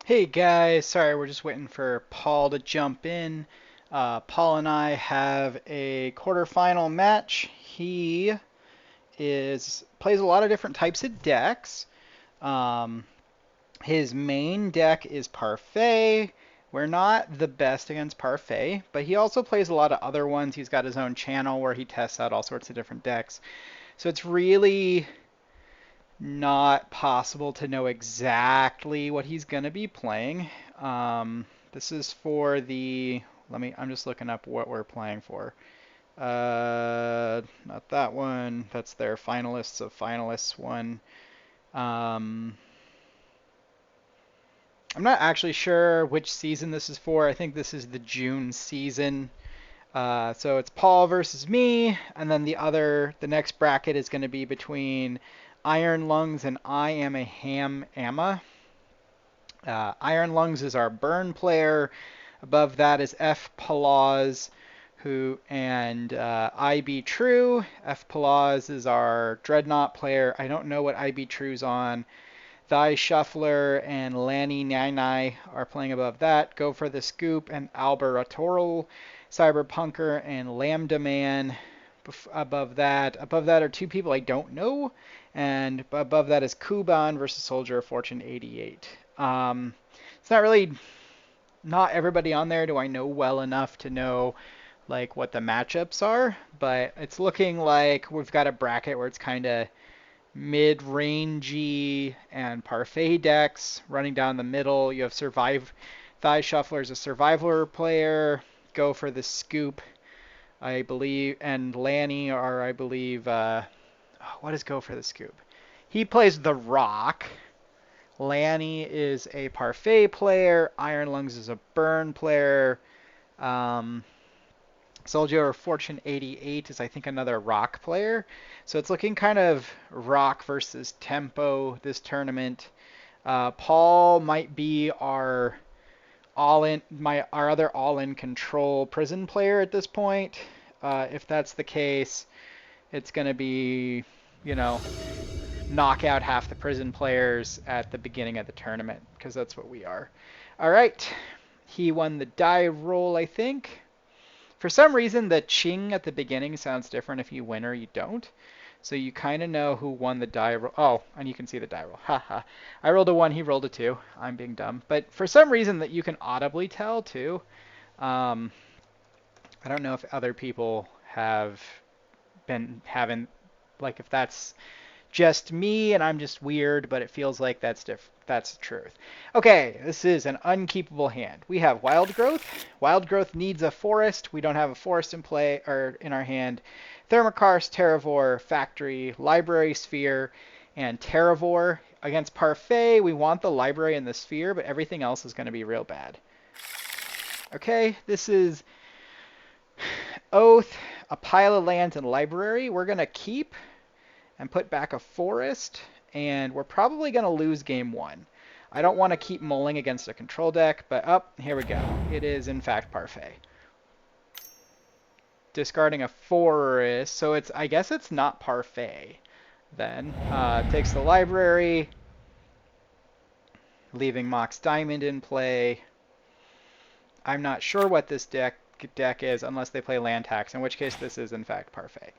Hey guys, sorry, we're just waiting for Paul to jump in. Paul and I have a quarterfinal match. He is plays a lot of different types of decks. Um, his main deck is Parfait. We're not the best against Parfait, but he also plays a lot of other ones. He's got his own channel where he tests out all sorts of different decks. So it's really not possible to know exactly what he's going to be playing. This is for the, I'm just looking up what we're playing for. Not that one. That's their finalists of finalists one. Um, I'm not actually sure which season this is for. I think this is the June season. So it's Paul versus me, and then the next bracket is going to be between Iron Lungs and I Am a Ham Amma. Iron Lungs is our burn player. Above that is F Palaz, who and IB True. F Palaz is our Dreadnought player. I don't know what IB True's on. Thy Shuffler and Lanny Nai are playing above that. Go for the Scoop and Alberatorial, Cyberpunker and Lambda Man above that. Above that are two people I don't know, and above that is Kuban versus Soldier of Fortune 88. It's not everybody on there do I know well enough to know like what the matchups are, but it's looking like we've got a bracket where it's kind of mid-rangey and Parfait decks running down the middle. You have Thigh Shuffler is a Survivor player. Go for the Scoop, I believe, and Lanny are, I believe, what is Go for the Scoop? He plays the Rock. Lanny is a Parfait player. Iron Lungs is a Burn player. Um, Soldier of Fortune 88 is, I think, another Rock player. So it's looking kind of Rock versus Tempo this tournament. Paul might be our other all-in control prison player at this point. If that's the case, it's going to be, you know, knock out half the prison players at the beginning of the tournament, because that's what we are. All right. He won the die roll, I think. For some reason, the ching at the beginning sounds different if you win or you don't. So you kind of know who won the die roll. Oh, and you can see the die roll. Haha. I rolled a 1, he rolled a 2. I'm being dumb. But for some reason that you can audibly tell too. Um, I don't know if other people have been having, like if that's just me and I'm just weird, but it feels like that's the truth. Okay, this is an unkeepable hand. We have Wild Growth. Wild Growth needs a forest. We don't have a forest in play or in our hand. Thermokarst, Terravore, Factory, Library, Sphere, and Terravore. Against Parfait, we want the Library and the Sphere, but everything else is going to be real bad. Okay, this is Oath, a pile of lands and library. We're going to keep and put back a forest, and we're probably going to lose game 1. I don't want to keep mulling against a control deck, but here we go. It is, in fact, Parfait. Discarding a forest, so I guess it's not Parfait then. Takes the library, leaving Mox Diamond in play. I'm not sure what this deck is unless they play land tax, in which case this is, in fact, Parfait.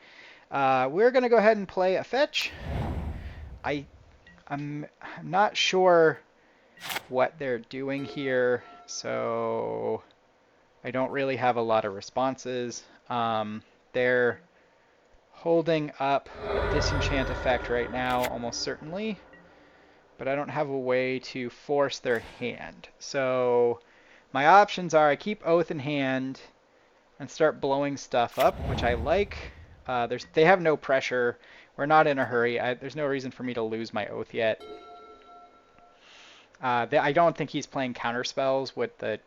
We're going to go ahead and play a fetch. I'm not sure what they're doing here, so I don't really have a lot of responses. They're holding up a disenchant effect right now, almost certainly, but I don't have a way to force their hand. So my options are I keep Oath in hand and start blowing stuff up, which I like. They have no pressure. We're not in a hurry. There's no reason for me to lose my Oath yet. I don't think he's playing counterspells with the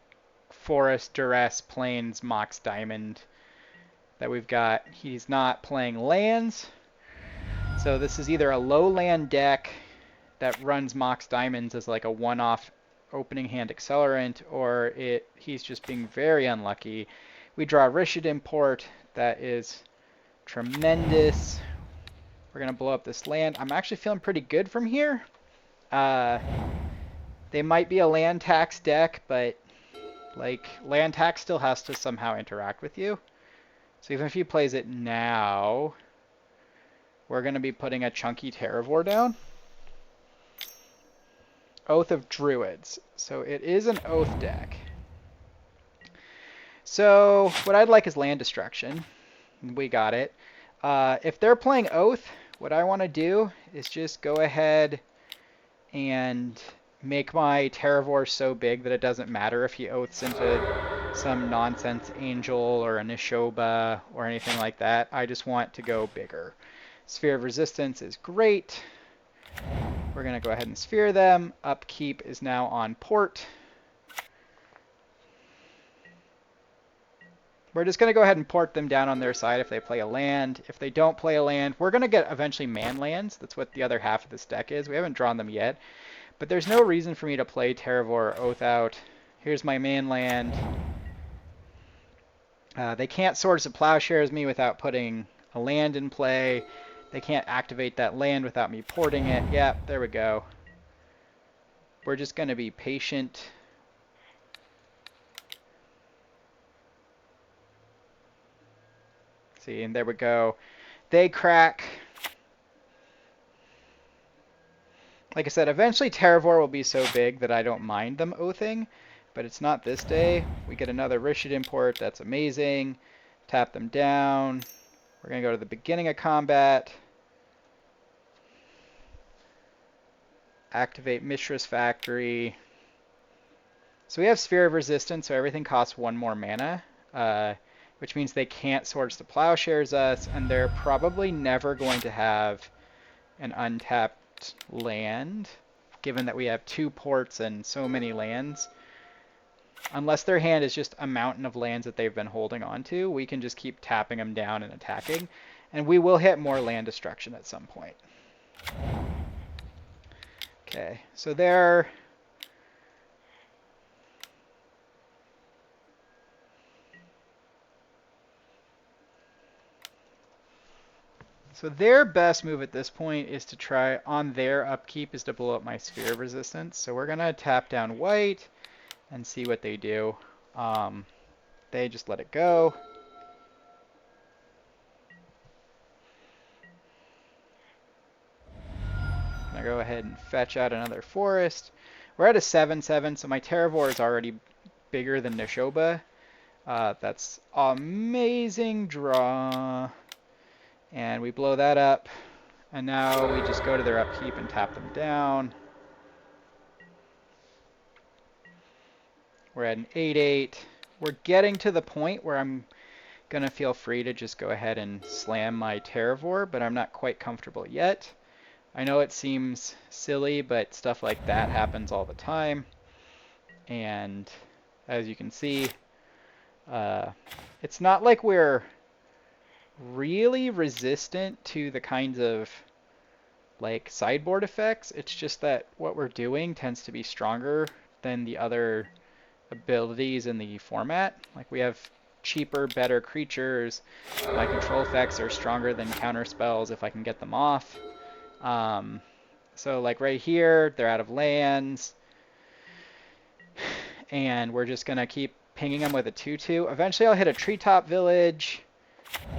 Forest, Duress, Plains, Mox Diamond that we've got. He's not playing lands. So this is either a low land deck that runs Mox Diamonds as like a one-off opening hand accelerant, or he's just being very unlucky. We draw Rishid Import. That is tremendous. We're going to blow up this land. I'm actually feeling pretty good from here. They might be a land tax deck, but like land tax still has to somehow interact with you. So even if he plays it now, we're going to be putting a chunky Terravore down. Oath of Druids. So it is an Oath deck. So what I'd like is land destruction. We got it. If they're playing Oath, what I want to do is just go ahead and make my Terravore so big that it doesn't matter if he Oaths into some nonsense Angel or a Nishoba or anything like that. I just want to go bigger. Sphere of Resistance is great. We're going to go ahead and sphere them. Upkeep is now on port. We're just going to go ahead and port them down on their side if they play a land. If they don't play a land, we're going to get eventually man lands. That's what the other half of this deck is. We haven't drawn them yet. But there's no reason for me to play Terravore Oath out. Here's my man land. They can't Swords of Plowshares me without putting a land in play. They can't activate that land without me porting it. Yep, there we go. We're just going to be patient. See, and there we go. They crack. Like I said, eventually Terravore will be so big that I don't mind them oathing, but it's not this day. We get another Rishid import. That's amazing. Tap them down. We're going to go to the beginning of combat. Activate Mishra's Factory. So we have Sphere of Resistance, so everything costs 1 more mana, which means they can't Swords to Plowshares us, and they're probably never going to have an untapped land, given that we have 2 ports and so many lands. Unless their hand is just a mountain of lands that they've been holding on to, we can just keep tapping them down and attacking, and we will hit more land destruction at some point. Okay, so they're... So their best move at this point is to try, on their upkeep, is to blow up my Sphere of Resistance. So we're going to tap down white and see what they do. They just let it go. I'm going to go ahead and fetch out another forest. We're at a 7/7, so my Terravore is already bigger than Nishoba. That's amazing draw. And we blow that up. And now we just go to their upkeep and tap them down. We're at an 8/8. We're getting to the point where I'm going to feel free to just go ahead and slam my Terravore, but I'm not quite comfortable yet. I know it seems silly, but stuff like that happens all the time. And as you can see, it's not like we're really resistant to the kinds of like sideboard effects. It's just that what we're doing tends to be stronger than the other abilities in the format. Like we have cheaper, better creatures. My control effects are stronger than counter spells if I can get them off. So like right here, they're out of lands. And we're just going to keep pinging them with a 2/2. Eventually I'll hit a treetop village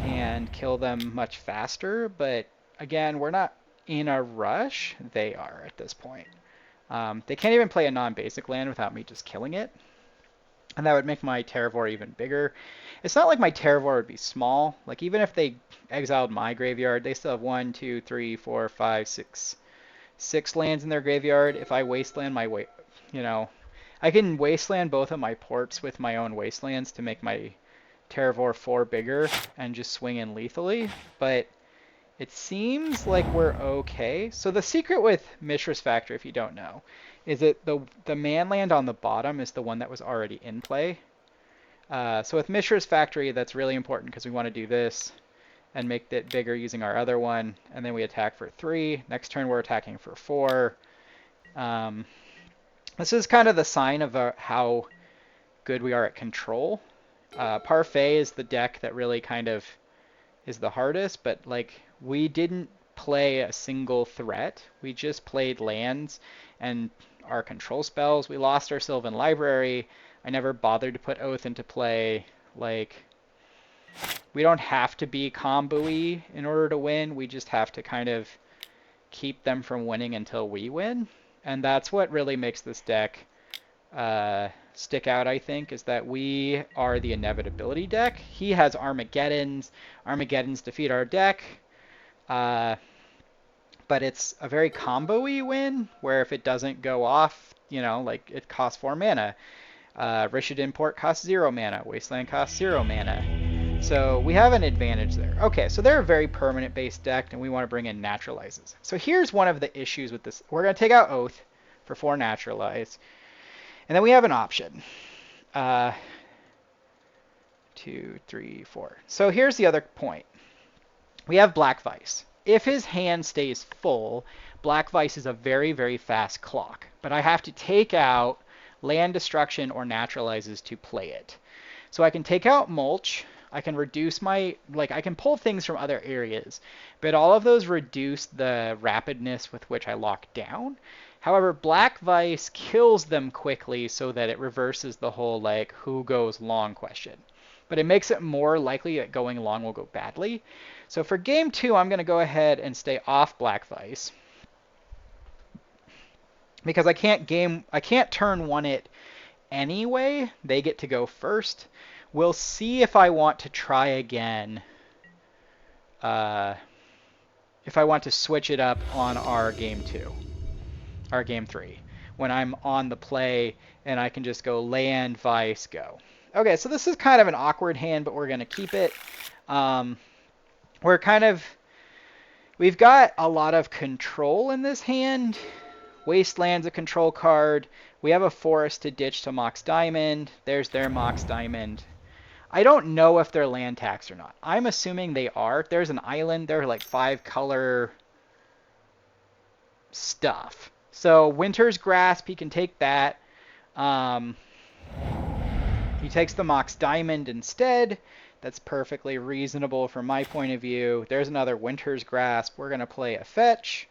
and kill them much faster. But again, we're not in a rush. They are at this point. They can't even play a non-basic land without me just killing it. And that would make my Terravore even bigger. It's not like my Terravore would be small. Like even if they exiled my graveyard, they still have 1, 2, 3, 4, 5, 6 lands in their graveyard. If I wasteland my I can wasteland both of my ports with my own wastelands to make my Terravore 4 bigger and just swing in lethally. But it seems like we're okay. So the secret with Mishra's Factory, if you don't know, is that the man land on the bottom is the one that was already in play. So with Mishra's Factory, that's really important because we want to do this and make it bigger using our other one. And then we attack for 3. Next turn we're attacking for 4. This is kind of the sign of how good we are at control. Parfait is the deck that really kind of is the hardest, but like we didn't play a single threat. We just played lands and our control spells. We lost our Sylvan Library. I never bothered to put Oath into play. Like, we don't have to be combo-y in order to win. We just have to kind of keep them from winning until we win. And that's what really makes this deck stick out, I think, is that we are the inevitability deck. He has Armageddons. Armageddons defeat our deck. But it's a very combo-y win, where if it doesn't go off, you know, like it costs 4 mana. Rishid Import costs 0 mana. Wasteland costs 0 mana. So we have an advantage there. Okay, so they're a very permanent-based deck, and we want to bring in Naturalizes. So here's one of the issues with this. We're going to take out Oath for 4 Naturalize. And then we have an option. 2, 3, 4. So here's the other point. We have Black Vice. If his hand stays full, Black Vice is a very, very fast clock. But I have to take out land destruction or naturalizes to play it. So I can take out Mulch. I can reduce my, like, I can pull things from other areas. But all of those reduce the rapidness with which I lock down. However, Black Vice kills them quickly so that it reverses the whole, like, who goes long question. But it makes it more likely that going long will go badly. So for game 2, I'm going to go ahead and stay off Black Vice. Because I can't turn 1 it anyway. They get to go first. We'll see if I want to try again. If I want to switch it up on our game 2. Our game 3. When I'm on the play and I can just go land, Vice, go. Okay, so this is kind of an awkward hand, but we're going to keep it. We've got a lot of control in this hand. Wasteland's a control card. We have a forest to ditch to Mox Diamond. There's their Mox Diamond. I don't know if they're land tax or not. I'm assuming they are. There's an island. They're like 5-color stuff. So Winter's Grasp, he can take that. He takes the Mox Diamond instead. That's perfectly reasonable from my point of view. There's another Winter's Grasp. We're going to play a fetch.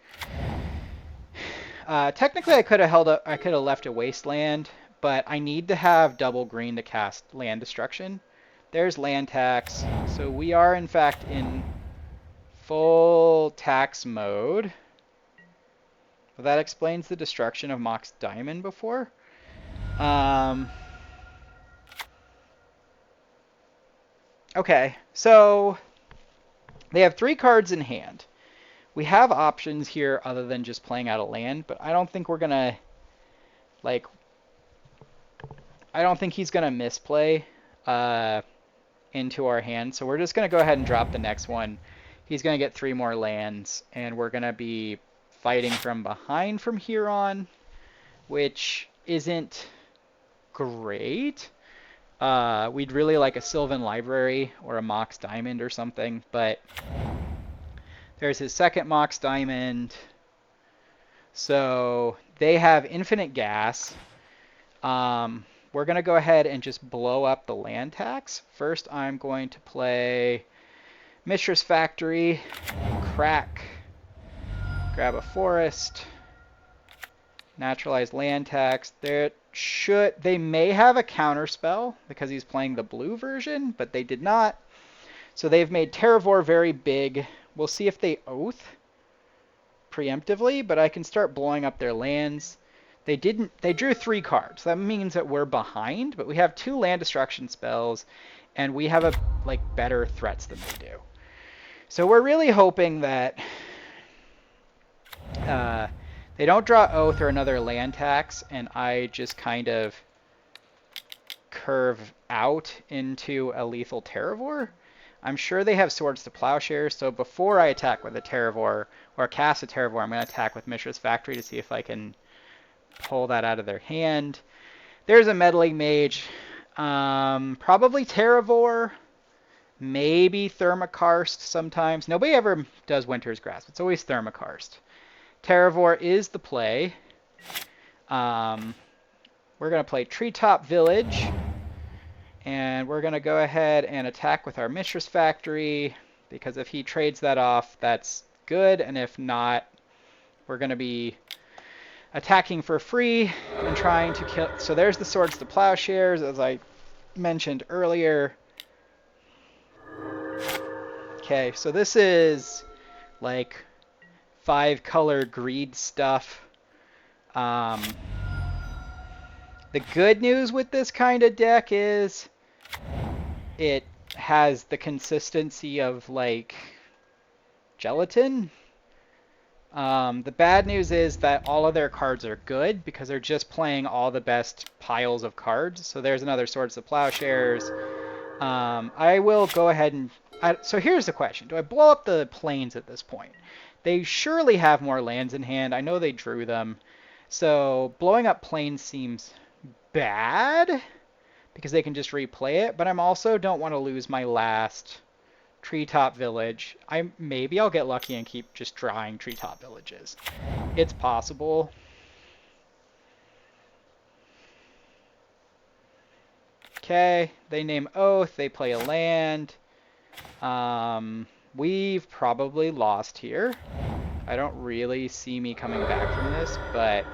Technically, I could have left a Wasteland, but I need to have double green to cast land destruction. There's land tax. So we are, in fact, in full tax mode. Well, that explains the destruction of Mox Diamond before. Okay, so they have 3 cards in hand. We have options here other than just playing out a land, but I don't think we're going to, like, I don't think he's going to misplay into our hand. So we're just going to go ahead and drop the next one. He's going to get 3 more lands, and we're going to be fighting from behind from here on, which isn't great. We'd really like a Sylvan Library or a Mox Diamond or something, but there's his second Mox Diamond. So they have infinite gas. We're going to go ahead and just blow up the land tax. First, I'm going to play Mistress Factory, crack, grab a forest, naturalize land tax. They may have a counter spell because he's playing the blue version, but they did not. So they've made Terravore very big. We'll see if they Oath preemptively, but I can start blowing up their lands. They didn't. They drew 3 cards. That means that we're behind, but we have 2 land destruction spells, and we have better threats than they do. So we're really hoping that they don't draw Oath or another land tax, and I just kind of curve out into a lethal Terravore. I'm sure they have Swords to Plowshares, so before I attack with a Terravore or cast a Terravore, I'm going to attack with Mistress Factory to see if I can pull that out of their hand. There's a Meddling Mage. Probably Terravore. Maybe Thermakarst sometimes. Nobody ever does Winter's Grasp. It's always Thermakarst. Terravore is the play. We're going to play Treetop Village. And we're going to go ahead and attack with our Mistress Factory, because if he trades that off, that's good, and if not, we're going to be attacking for free and trying to kill. So there's the Swords to Plowshares, as I mentioned earlier. Okay, so this is like 5-color greed stuff. The good news with this kind of deck is it has the consistency of like gelatin. The bad news is that all of their cards are good because they're just playing all the best piles of cards. So there's another Swords to Plowshares. I will go ahead and... so here's the question. Do I blow up the plains at this point? They surely have more lands in hand. I know they drew them. So blowing up plains seems bad because they can just replay it. But I also don't want to lose my last Treetop Village. Maybe I'll get lucky and keep just drawing Treetop Villages. It's possible. Okay, they name Oath. They play a land. We've probably lost here. I don't really see me coming back from this, but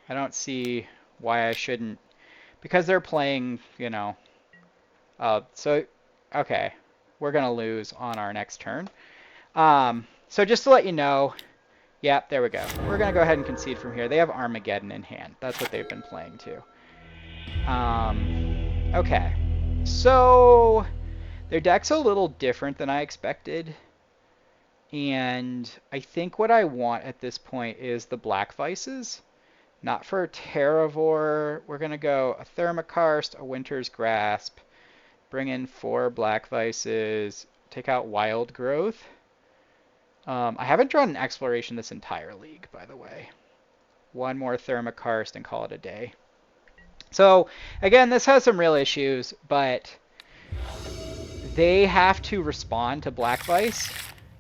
I don't see why I shouldn't. Because they're playing, you know. So, okay. We're going to lose on our next turn. So just to let you know, yeah, there we go. We're going to go ahead and concede from here. They have Armageddon in hand. That's what they've been playing too. Okay. So their deck's a little different than I expected. And I think what I want at this point is the Black Vices. Not for Terravore. We're going to go a Thermokarst, a Winter's Grasp, bring in 4 Black Vices, take out Wild Growth. I haven't drawn an Exploration this entire league, by the way. 1 more Thermokarst and call it a day. So, again, this has some real issues, but they have to respond to Black Vice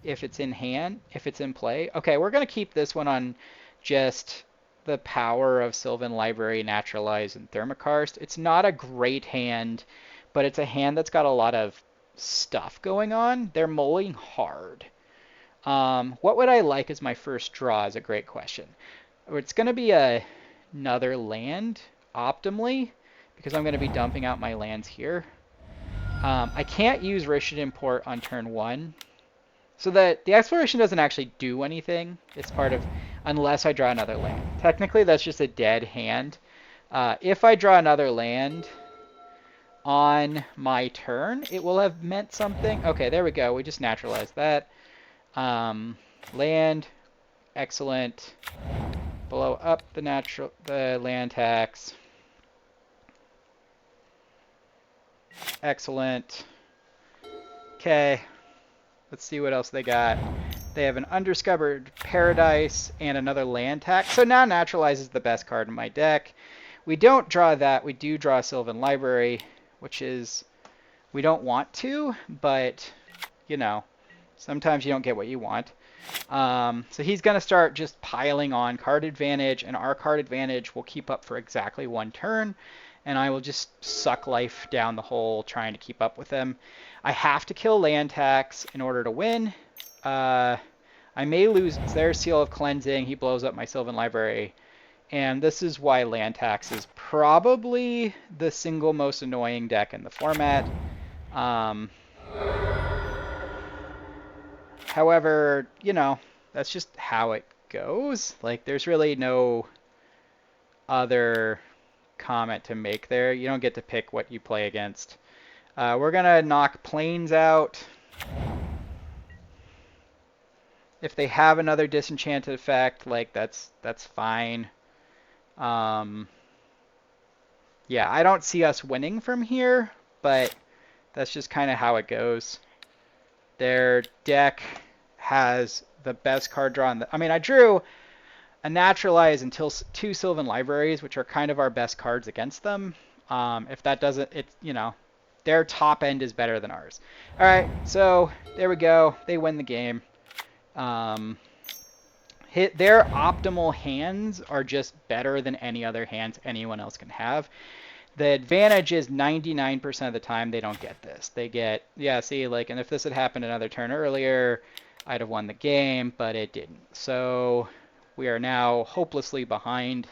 if it's in hand, if it's in play. Okay, we're going to keep this one on just the power of Sylvan Library, Naturalize, and Thermokarst. It's not a great hand, but it's a hand that's got a lot of stuff going on. They're mulling hard. What would I like as my first draw is a great question. It's going to be another land, optimally, because I'm going to be dumping out my lands here. I can't use Rishadan Port on turn 1. So that the Exploration doesn't actually do anything. It's part of, unless I draw another land. Technically, that's just a dead hand. If I draw another land on my turn, it will have meant something. Okay, there we go. We just naturalized that. Land, excellent. Blow up the land tax. Excellent. Okay. Let's see what else they got. They have an Undiscovered Paradise and another land tax. So now Naturalize is the best card in my deck. We don't draw that. We do draw Sylvan Library, which is, we don't want to, but, you know, sometimes you don't get what you want. So he's going to start just piling on card advantage, and our card advantage will keep up for exactly 1 turn, and I will just suck life down the hole trying to keep up with him. I have to kill land tax in order to win. I may lose their Seal of Cleansing. He blows up my Sylvan Library. And this is why land tax is probably the single most annoying deck in the format. However, you know, that's just how it goes. Like, there's really no other comment to make there. You don't get to pick what you play against. We're going to knock plains out. If they have another disenchanted effect, like, that's fine. Yeah, I don't see us winning from here, but that's just kind of how it goes. Their deck has the best card draw. I mean, I drew a Naturalize until 2 Sylvan Libraries, which are kind of our best cards against them. If that doesn't, it's, you know, their top end is better than ours. All right, so there we go. They win the game. Their optimal hands are just better than any other hands anyone else can have. The advantage is 99% of the time they don't get this. They get, yeah, see, like, and if this had happened another turn earlier, I'd have won the game, but it didn't. So we are now hopelessly behind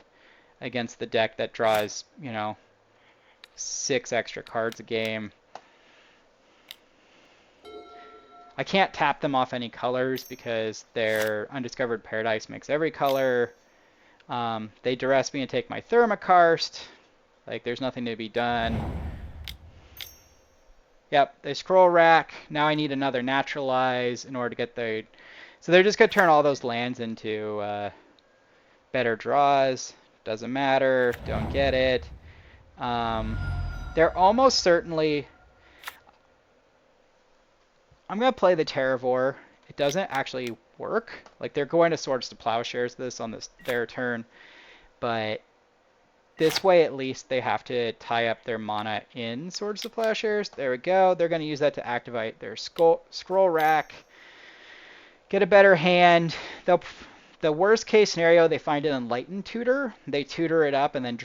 against the deck that draws, 6 extra cards a game. I can't tap them off any colors because their Undiscovered Paradise makes every color. They duress me and take my Thermokarst. Like, there's nothing to be done. Yep, they scroll rack. Now I need another naturalize in order to get the... So they're just going to turn all those lands into better draws. Doesn't matter. Don't get it. They're almost certainly... I'm going to play the Terravore. It doesn't actually work. Like, they're going to Swords to Plowshares this on their turn. But this way, at least, they have to tie up their mana in Swords to Plowshares. There we go. They're going to use that to activate their scroll rack. Get a better hand. The worst case scenario, they find an Enlightened Tutor. They tutor it up and then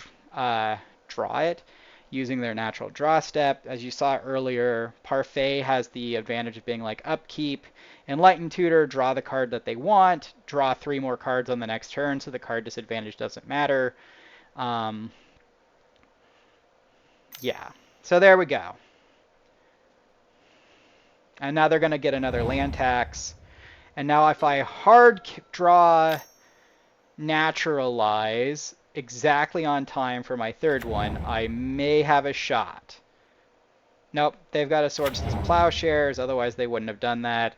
draw it using their natural draw step. As you saw earlier, Parfait has the advantage of being like upkeep. Enlightened Tutor, draw the card that they want, draw 3 more cards on the next turn, so the card disadvantage doesn't matter. Yeah, so there we go. And now they're going to get another land tax. And now if I hard draw naturalize exactly on time for my third one, I may have a shot. Nope, they've got a Swords to Plowshares, otherwise they wouldn't have done that.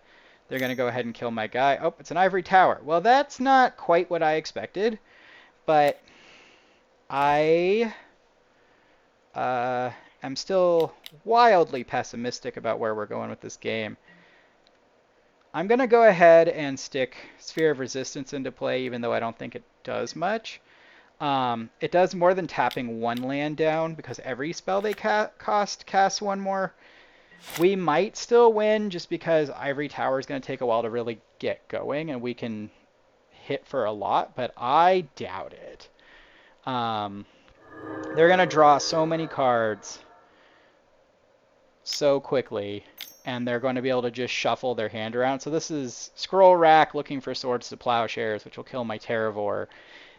They're going to go ahead and kill my guy. Oh, it's an Ivory Tower. Well, that's not quite what I expected, but I am still wildly pessimistic about where we're going with this game. I'm going to go ahead and stick Sphere of Resistance into play, even though I don't think it does much. It does more than tapping one land down, because every spell they cost casts one more. We might still win, just because Ivory Tower is going to take a while to really get going, and we can hit for a lot, but I doubt it. They're going to draw so many cards so quickly, and they're going to be able to just shuffle their hand around. So this is Scroll Rack looking for Swords to Plowshares, which will kill my Terravore.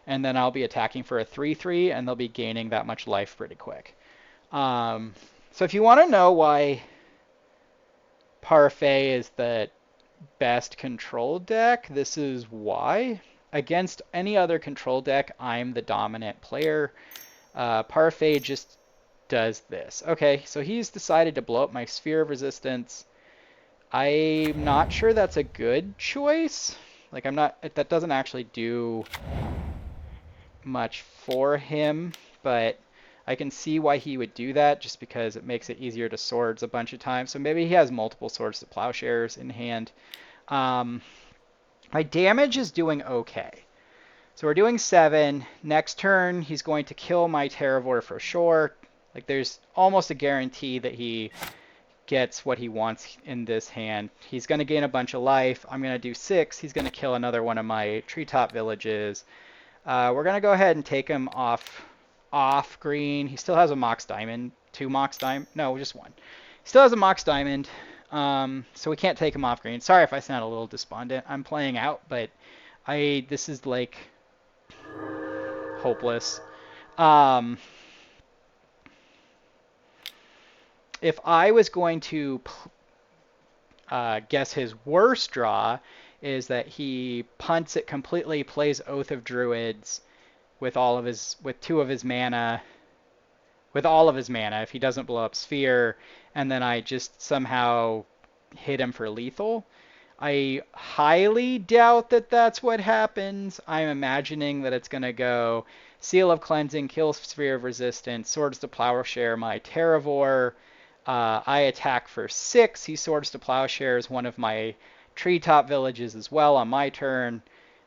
And then I'll be attacking for a 3/3, and they'll be gaining that much life pretty quick. So if you want to know why Parfait is the best control deck, this is why. Against any other control deck, I'm the dominant player. Parfait just does this. Okay, so he's decided to blow up my Sphere of Resistance. I'm not sure that's a good choice. Like, that doesn't actually do much for him, but I can see why he would do that, just because it makes it easier to swords a bunch of times. So maybe he has multiple Swords to Plowshares in hand. My damage is doing okay. So we're doing 7. Next turn, he's going to kill my Terravore for sure. Like, there's almost a guarantee that he gets what he wants in this hand. He's going to gain a bunch of life. I'm going to do 6. He's going to kill another one of my treetop villages. We're going to go ahead and take him off green. He still has a Mox Diamond. 2 Mox Diamond. No, just 1. He still has a Mox Diamond. So we can't take him off green. Sorry if I sound a little despondent. I'm playing out, but this is like hopeless. If I was going to guess his worst draw, is that he punts it completely, plays Oath of Druids with 2 of his mana, with all of his mana if he doesn't blow up Sphere, and then I just somehow hit him for lethal. I highly doubt that that's what happens. I'm imagining that it's going to go Seal of Cleansing, kill Sphere of Resistance, Swords to Plowshare my Terravore. I attack for 6. He Swords to Plowshares one of my treetop villages as well on my turn.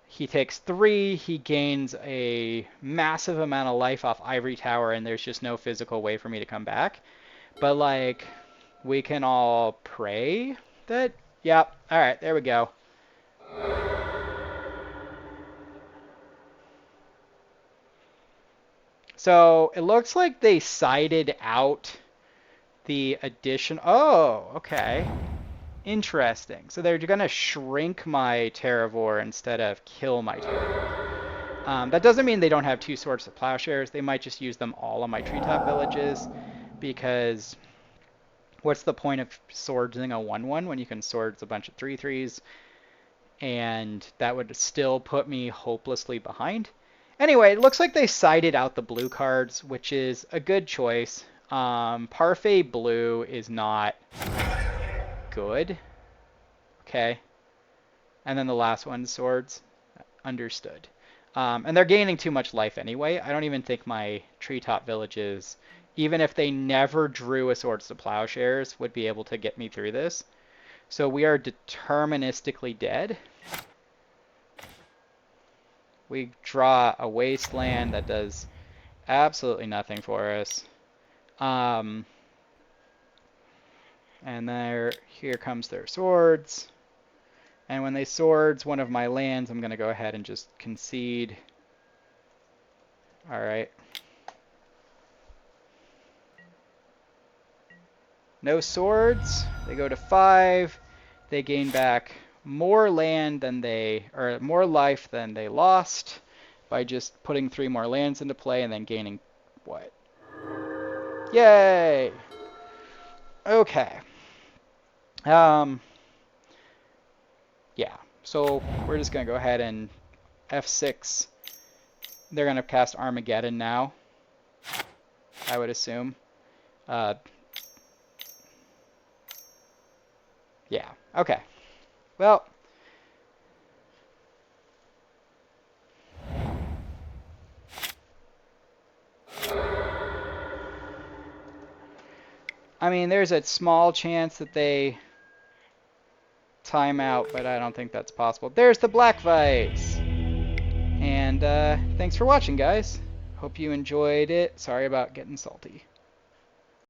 He takes 3. He gains a massive amount of life off Ivory Tower, and there's just no physical way for me to come back. But, like, we can all pray that... Yep. All right, there we go. So it looks like they sided out the addition. Oh, okay. Interesting. So they're going to shrink my Terravore instead of kill my Terravore. That doesn't mean they don't have two Swords to Plowshares. They might just use them all on my treetop villages, because what's the point of swordsing a 1/1 when you can swords a bunch of 3/3s, and that would still put me hopelessly behind. Anyway, it looks like they sided out the blue cards, which is a good choice. Parfait blue is not good. Okay. And then the last one, swords. Understood. And they're gaining too much life anyway. I don't even think my treetop villages, even if they never drew a Swords to Plowshares, would be able to get me through this. So we are deterministically dead. We draw a wasteland that does absolutely nothing for us. And here comes their swords. And when they swords one of my lands, I'm going to go ahead and just concede. All right. No swords. They go to 5. They gain back more land than or more life than they lost by just putting 3 more lands into play and then gaining what? Yay! Okay. Yeah. So we're just gonna go ahead and F6. They're gonna cast Armageddon now, I would assume. Yeah. Okay. Well. I mean, there's a small chance that they time out, but I don't think that's possible. There's the Black Vice! And thanks for watching, guys. Hope you enjoyed it. Sorry about getting salty.